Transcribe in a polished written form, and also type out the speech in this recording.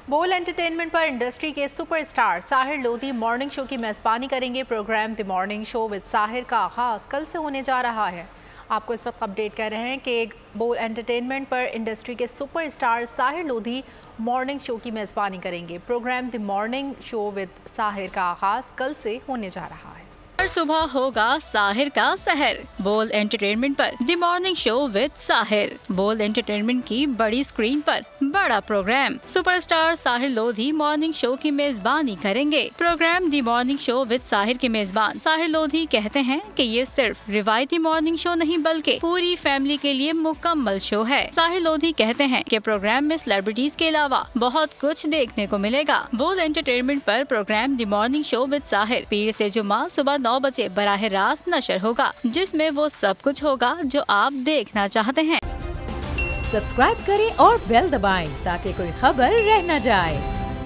बोल एंटरटेनमेंट पर इंडस्ट्री के superstar Sahir Lodhi morning show की मेजबानी करेंगे। Programme the morning show with Sahir का आगाज कल से होने जा रहा है। आपको इस वक्त अपडेट कर रहे हैं कि बोल एंटरटेनमेंट पर इंडस्ट्री के superstar Sahir Lodhi morning show की मेजबानी करेंगे। Programme the morning show with Sahir का आगाज कल से होने जा रहा है। हर सुबह होगा साहिर का सहर। बोल एंटरटेनमेंट पर the morning show with Sahir. Bol entertainment की बड़ी स्क्रीन पर बड़ा प्रोग्राम। Superstar Sahir Lodhi morning show की मेजबानी करेंगे। Programme the morning show with Sahir के मेजबान साहिर लोधी कहते हैं कि ये सिर्फ रिवायती मॉर्निंग शो नहीं बल्कि पूरी फैमिली के लिए मुकम्मल शो है। साहिर लोधी कहते हैं कि प्रोग्राम में सेलिब्रिटीज के अलावा बहुत कुछ देखने को मिलेगा। बोल एंटरटेनमेंट पर programme the morning show with Sahir पीर से जुम्मा सुबह 9 बजे बराह रास्त नशर होगा, जिसमें वो सब कुछ होगा जो आप देखना चाहते हैं। सब्सक्राइब करें और बेल दबाएं ताकि कोई खबर रह न जाए।